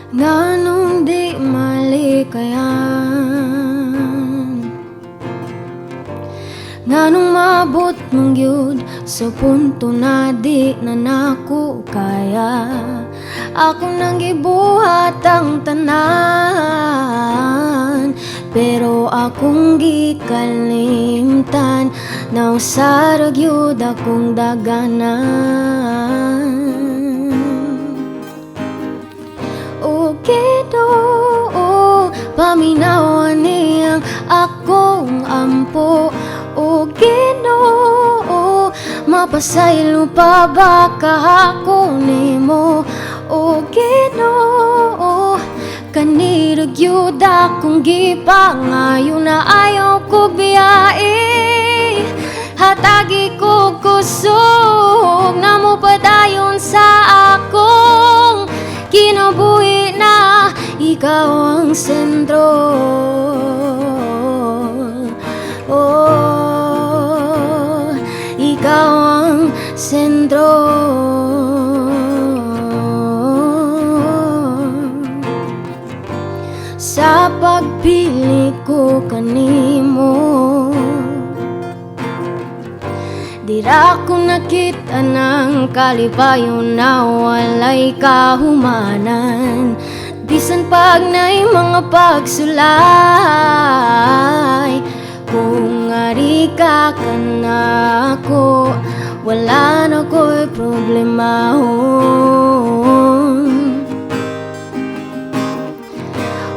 Nganong di malikayan, nganong mabot mong yun sa punto na di na nako kaya. Ako nang gibuhat ang tanan, pero akong gikalimtan na usarag yun akong daganan. O Ginoo, paminawan niyang akong ampo. O Ginoo, mapasaylo pa ba kahako nimo? O Ginoo, kanirag yud akong gipangayo na ayaw ko biyae. Hatagi ko kusog na mo padayon sa akong kinabuhi na ikaw ang sentro. Oh, ikaw ang sentro. Sa pagpili ko kanimo, dira ko nakita ng kalipayon na walay kahumanan. Bisan pag na'y mga pagsulay, kung ari ka na ako, wala na ko'y problemahon.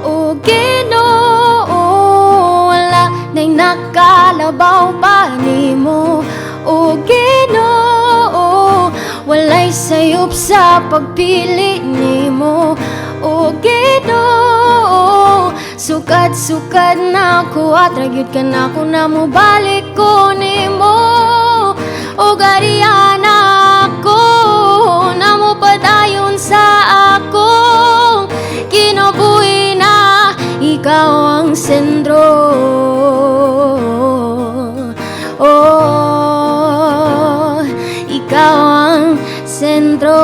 O Ginoo, wala na'y nakalabaw pa nimo. O Ginoo, walay sayop sa pagpili nimo. O Ginoo, sukad-sukad na ko at ragyod ka na ko na mo balik ko nimo. O garihan ako na mo padayon sa akong kinabuhi na ikaw ang sentro. Oh, ikaw ang sentro.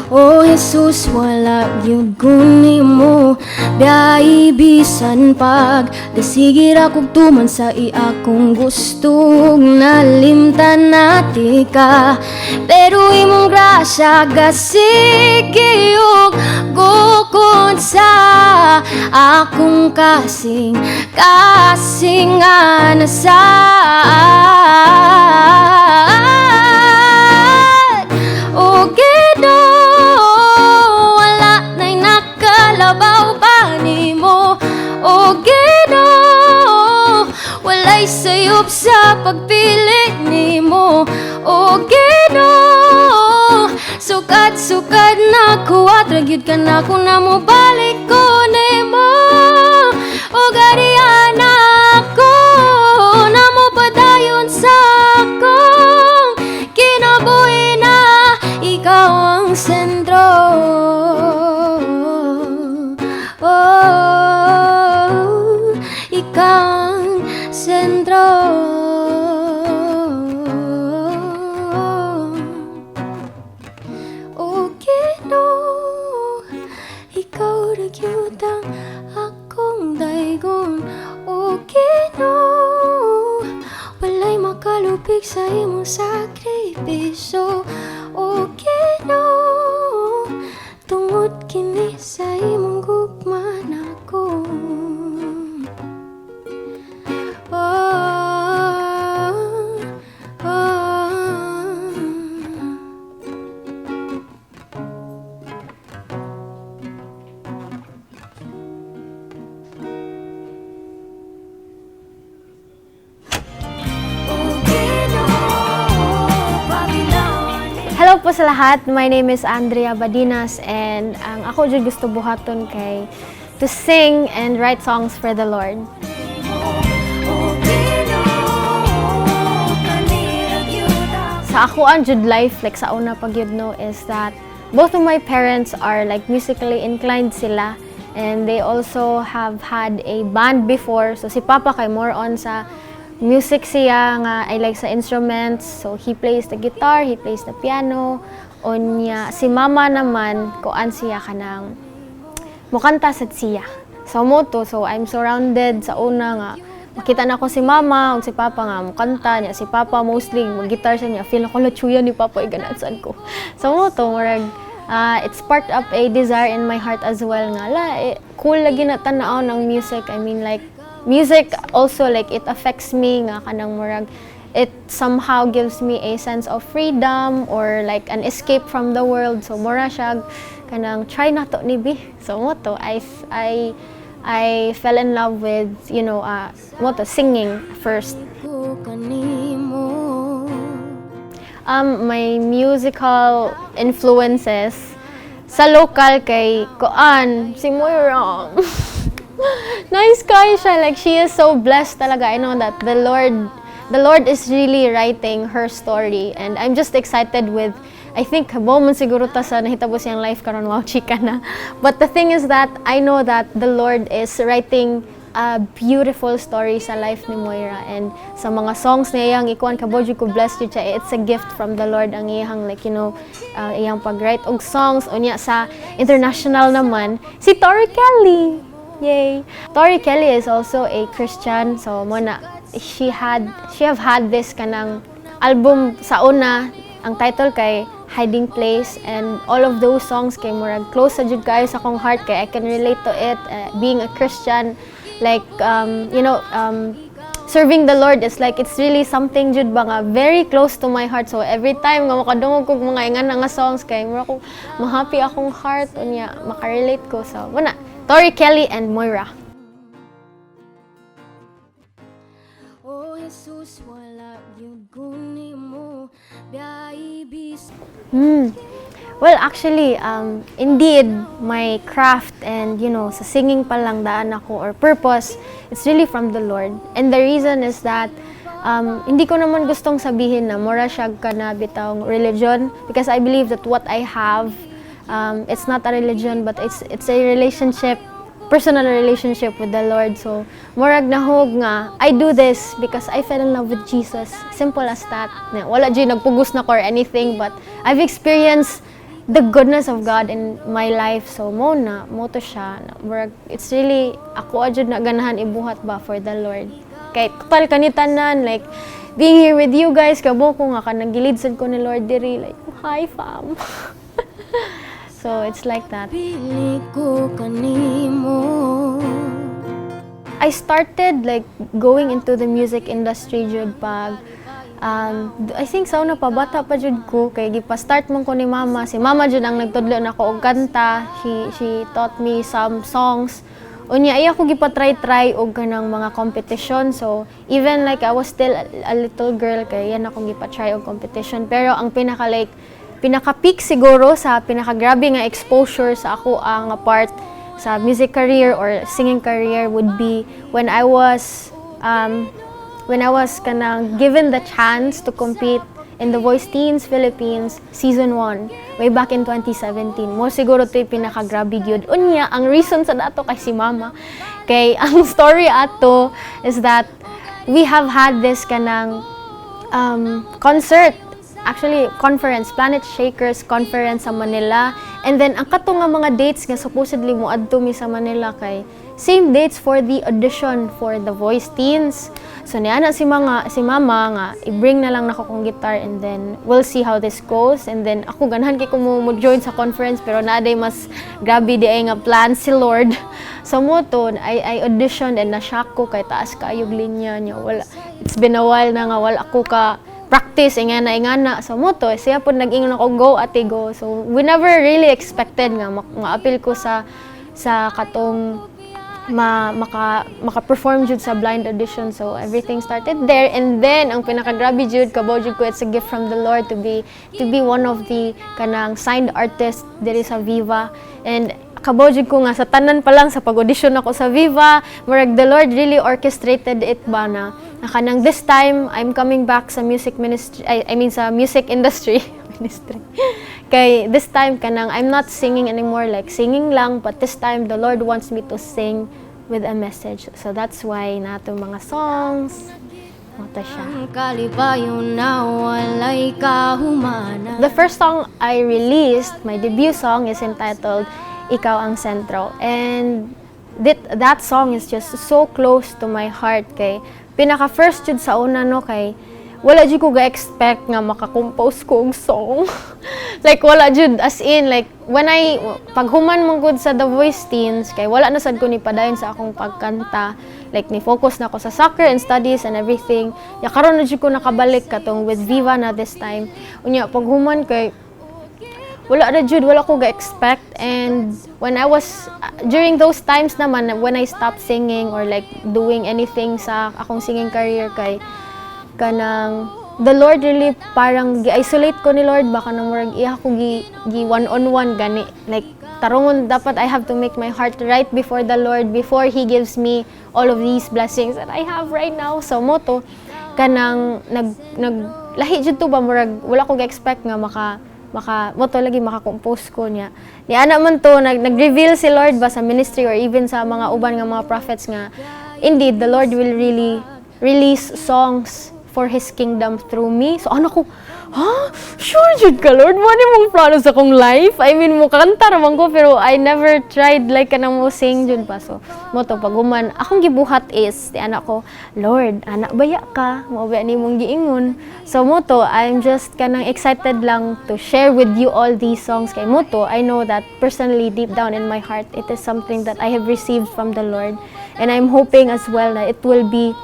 O Jesus, wala gyud guni mo biyahe bisan pag dasigir akong tuman sa iakong gustong nalimtan nati ka. Pero imong grasya gasigi og gukod sa akong kasing nga nasad. O labaw pa nimo. O Ginoo, walay sayop sa pagpili nimo. O Ginoo, sukad-sukad na ko at ragyod ka na ko na mo balik ko nimo. O garihan ako na mo padayon sa akong kinabuhi na ikaw ang sentro. Oh, ikaw ang sentro. O Ginoo, ikaw ragyod ang akong daygon. O Ginoo, walay makalupig sa imong sakripisyo. O Ginoo, tungod kini sa imong gugman ako. Oh, oh. Hello po sa lahat. My name is Andrea Badinas and ang ako jud gusto buhaton kay to sing and write songs for the Lord. Sa ako ang jud life like sa una pag yun no is that both of my parents are like musically inclined sila and they also have had a band before. So si Papa kay more on sa music siya nga I like sa instruments. So he plays the guitar, he plays the piano. Unya si mama naman kuan siya kanang mukanta sad siya. So moto, so I'm surrounded sa una nga makita na ko si mama ug si papa nga mukanta niya. Si papa mostly mag-guitar siya niya. Feel ko la chuya ni papa iganatsan ko. So moto murag it sparked up a desire in my heart as well nga cool lagi na tan-aw ng music. I mean like music also like it affects me nga kanang murag it somehow gives me a sense of freedom or like an escape from the world. So mura siya kanang try na to ni bi. So moto I fell in love with moto singing first. My musical influences sa local kay Koan, si Moira. Nice guy siya. Like, she is so blessed talaga. I know that the Lord is really writing her story. And I'm just excited with, I think, moment siguro ta sa nahitabo siyang life karon wow, chika na. But the thing is that I know that the Lord is writing a beautiful story sa life ni Moira, and sa mga songs niya yang ikuan kabodyo ko blessed yun siya. It's a gift from the Lord ang iyang iyang pag-write og songs. Unya sa international naman si Tori Kelly. Yay! Tori Kelly is also a Christian, so muna she have had this kanang album sa una, ang title kay Hiding Place, and all of those songs kay murag close sa jud kayo sa akong heart kay I can relate to it. Being a Christian, like serving the Lord is like it's really something jud ba nga very close to my heart. So every time nga makadungog kog mga ingan nga songs kay mura ko ma-happy akong heart unya makarelate ko. So muna Tori Kelly and Moira. Oh Jesus, wala gyud guni mo biaibis. Well, actually, indeed, my craft and, sa singing pa lang daan ako or purpose, it's really from the Lord. And the reason is that hindi ko naman gustong sabihin na mura siya ka na bitawng religion, because I believe that what I have, it's not a religion, but it's a relationship, personal relationship with the Lord. So, murag nahog nga, I do this because I fell in love with Jesus. Simple as that. Wala dyan nagpugos na ko or anything, but I've experienced the goodness of God in my life. So, mo to siya. Murag, it's really, ako adjud na ganahan ibuhat ba for the Lord. Kay total kanitanan, like, being here with you guys, kabo ko nga kanagilidsan ko ni Lord diri, like, hi fam. So, it's like that. I started like going into the music industry jud pag I think sa una pa bata pa jud ko kay gipa-start man ko ni mama. Si mama jud ang nagtudlo nako og kanta. She taught me some songs. Unya iya ko gipa-try og kanang mga competition. So even like I was still a little girl kay yan akong gipa-try og competition. Pero ang pinaka-peak siguro sa pinaka-grabe nga exposure sa ako ang part sa music career or singing career would be when I was kanang given the chance to compete in The Voice Teens Philippines Season 1 way back in 2017. Mo siguro ito yung pinaka-grabe gyud. Unya, ang reason sa dato kay si mama. Kay ang story ato is that we have had this kanang concert, actually conference, Planet Shakers conference sa Manila. And then ang kato nga mga dates nga supposedly mo adto mi sa Manila kay same dates for the audition for The Voice Teens. So niana si mama nga i-bring na lang nako kong guitar and then we'll see how this goes. And then ako ganahan kay ko mo join sa conference pero naaday mas grabe di ay nga plan si Lord. So mo to I auditioned and na-shock ko kay taas kaayog linya niya. Wala, it's been a while na nga wala ako ka practice ingana so mo to siya po nag-ingon ako go ate go. So we never really expected nga ma-appeal ko sa katong maka-perform jud sa blind audition. So everything started there, and then ang pinaka-grabe jud kabaw jud ko, it's a gift from the Lord to be one of the kanang signed artists diri sa Viva. And kabaw jud ko nga sa tanan pa lang sa pag-audition ako sa Viva, murag the Lord really orchestrated it ba na kanang this time I'm coming back sa music ministry, I mean sa music industry ministry. Kay this time kanang I'm not singing anymore like singing lang, but this time the Lord wants me to sing with a message. So that's why nato mga songs. Moto siya. Ang kalipayo na walay kahumanan. The first song I released, my debut song, is entitled Ikaw ang Sentro. And that song is just so close to my heart kay pinaka first jud sa una no kay wala jud ko ga-expect nga makakompose ko og song. Like wala jud as in like when I paghuman man gud sa The Voice Teens kay wala na sad ko ni padayon sa akong pagkanta. Like ni focus na ako sa soccer and studies and everything. Ya karon na jud ko nakabalik katong with Viva na this time. Unya paghuman kay wala na jud, wala ko ga-expect. And when I was, during those times naman, when I stopped singing or like doing anything sa akong singing career kay, kanang, the Lord really parang gi-isolate ko ni Lord, baka nang murag iya ko gi one-on-one gani. Like, tarongon dapat I have to make my heart right before the Lord, before He gives me all of these blessings that I have right now. So, moto, kanang, lahi jud to ba, murag, wala ko ga-expect nga moto lagi makakompose ko niya. Ni ana man to nag-reveal si Lord ba sa ministry or even sa mga uban nga mga prophets nga indeed the Lord will really release songs for His kingdom through me. So ano ko, sure jud ka Lord, mo ni mong plano sa kong life. I mean mo kanta raman ko pero I never tried like kanang mo sing jud pa. So moto paguman akong gibuhat is di anak ko, Lord, anak baya ka, mo ba ni mong giingon. So moto I'm just kanang excited lang to share with you all these songs kay moto I know that personally deep down in my heart it is something that I have received from the Lord and I'm hoping as well that it will be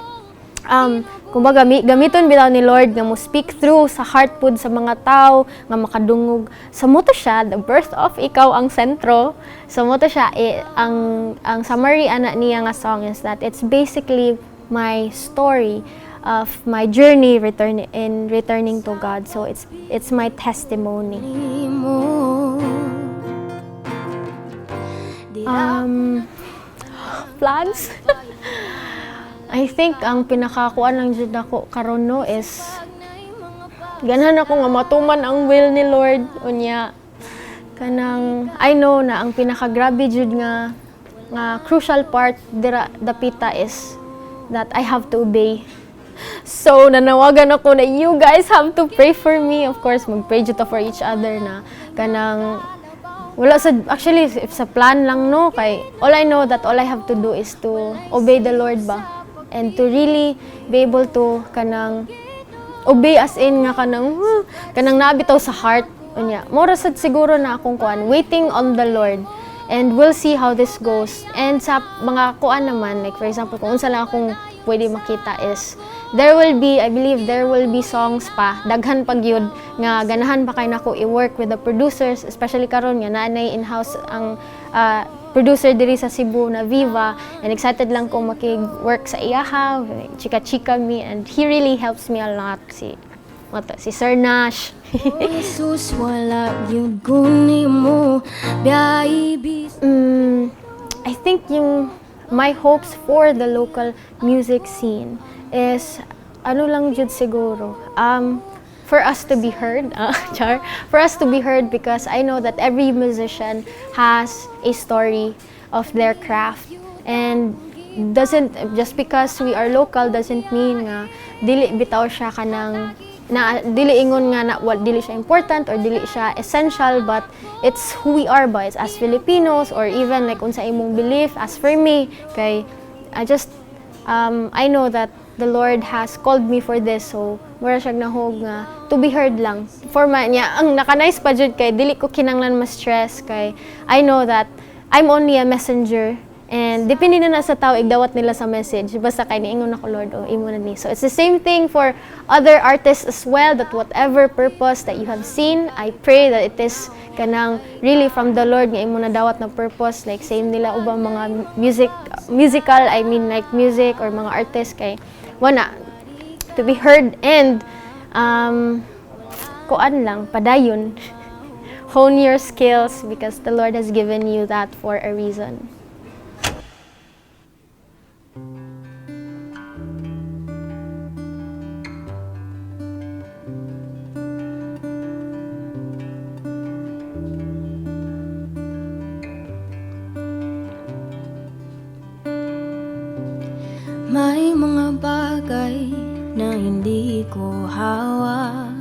kumbaga gamiton bitaw ni Lord nga mo speak through sa heart pud sa mga tao nga makadungog. Sa moto siya the birth of Ikaw ang Sentro. Sa moto siya ang summary ana niya nga song is that it's basically my story of my journey returning to God. So it's my testimony. Plans? I think ang pinakakuan lang jud nako karon no is ganahan ako nga matuman ang will ni Lord unya kanang I know na ang pinakagrabe jud nga crucial part dira dapita is that I have to obey. So nanawagan ako na you guys have to pray for me. Of course mag-pray jud ta for each other na kanang wala sa actually if sa plan lang no kay all I know that all I have to do is to obey the Lord ba. And to really be able to kanang obey as in nga kanang nabitaw sa heart unya mora sad siguro na akong kuan waiting on the Lord and we'll see how this goes. And sa mga kuan naman like for example kung unsa lang akong pwede makita is I believe there will be songs pa daghan pag yun nga ganahan pa kay nako i-work with the producers especially karon nga naanay in-house ang producer diri sa Cebu na Viva and excited lang ko makig-work sa iyaha, chika-chika me and he really helps me a lot si Sir Nash. Jesus wala yun guni mo baby. I think my hopes for the local music scene is ano lang jud siguro for us to be heard, for us to be heard because I know that every musician has a story of their craft and just because we are local doesn't mean nga dili bitaw siya kanang na dili ingon nga na dili siya important or dili siya essential but it's who we are ba as Filipinos or even like unsa imong belief. As for me kay I know that the Lord has called me for this so mura siya nahog nga to be heard lang for niya ang naka-nice pa jud kay dili ko kinanglan ma-stress kay I know that I'm only a messenger and depende na sa tao igdawat nila sa message basta kay niingon ako Lord imo na ni. So it's the same thing for other artists as well that whatever purpose that you have seen I pray that it is kanang really from the Lord nga imo na dawat na purpose like same nila ubang mga musical I mean like music or mga artists kay wana to be heard and kuan lang padayon hone your skills because the Lord has given you that for a reason. May mga bagay na hindi ko hawak.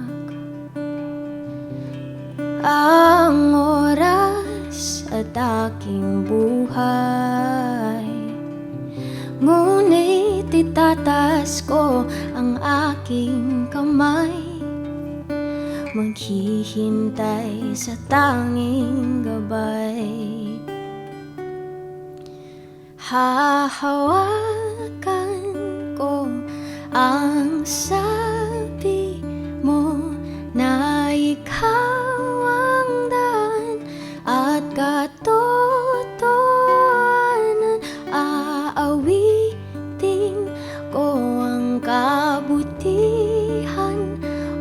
Ang oras at aking buhay, ngunit itataas ko ang aking kamay, maghihintay sa tanging gabay. Hahawakan ko ang sabi mo na ikaw ang daan at katotohanan. Aawitin ko ang kabutihan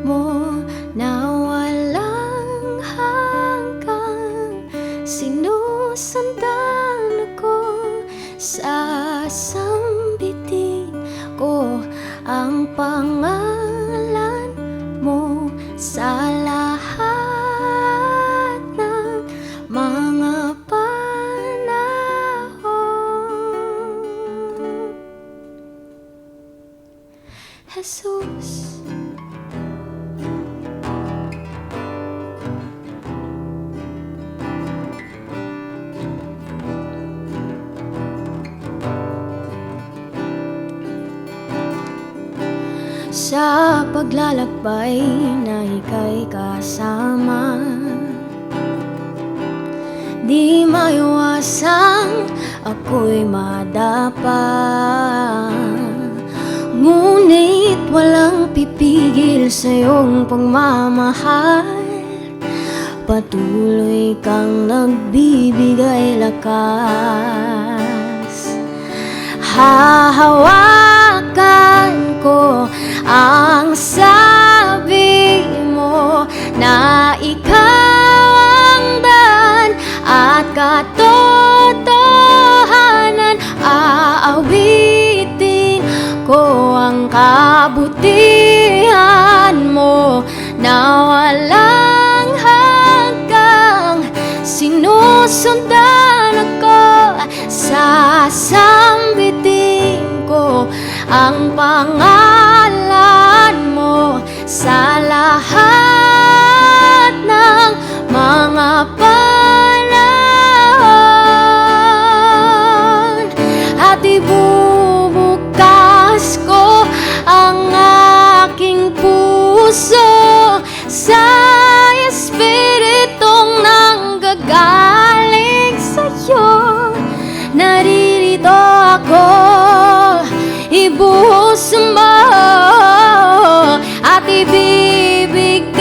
mo na walang hanggang. Sinusundan ako, sasambitin ko ang pangalan mo sa lahat ng mga panahon. Jesus, sa paglalakbay na ika'y kasama, di maiwasang ako'y madapa. Ngunit walang pipigil sa iyong pagmamahal, patuloy kang nagbibigay lakas. Hahawakan ko ang sabi mo na ikaw ang daan at katotohanan. Aawitin ko ang kabutihan mo na walang hanggang. Sinusundan ako, sasambitin ko ang pangalan mo sa lahat ng mga panahon. At ibubukas ko ang aking puso sa Espiritong nanggagaling sa'yo. Naririto ako, ibuhos mo at ibibigay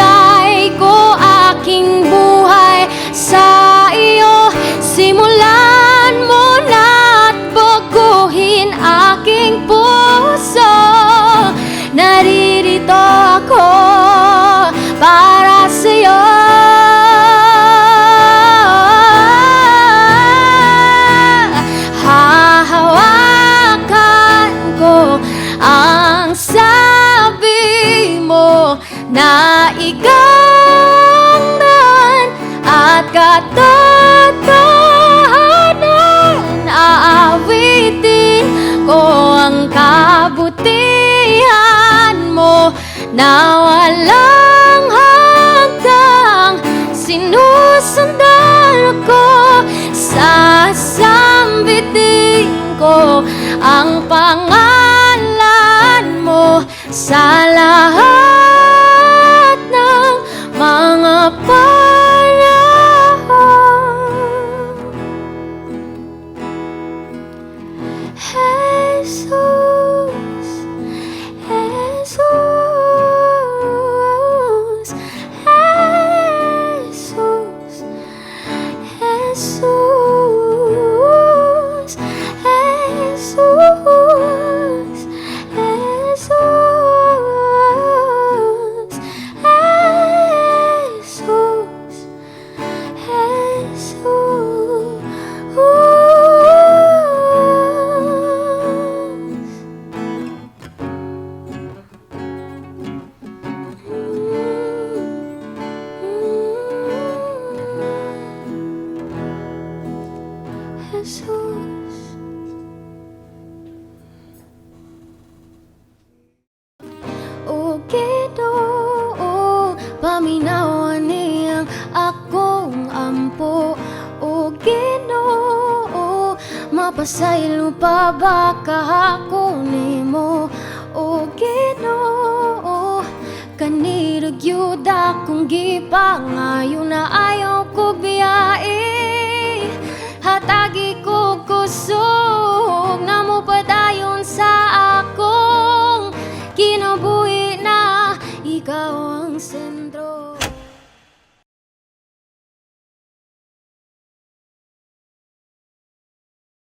ko aking buhay sa iyo. Simulan mo na't baguhin aking puso. Naririto ako para sa'yo. Hahawakan ko ang sabi mo na ikaw ang daan at katotohanan. Aawitin ko ang kabutihan mo na walang hanggang. Sinusundan ako, sasambitin ko ang pangalan mo sa lahat ng mga panahon. Jesus, Jesus, Jesus, Jesus, Jesus, Jesus, Jesus. mapasaylo pa ba kahako nimo?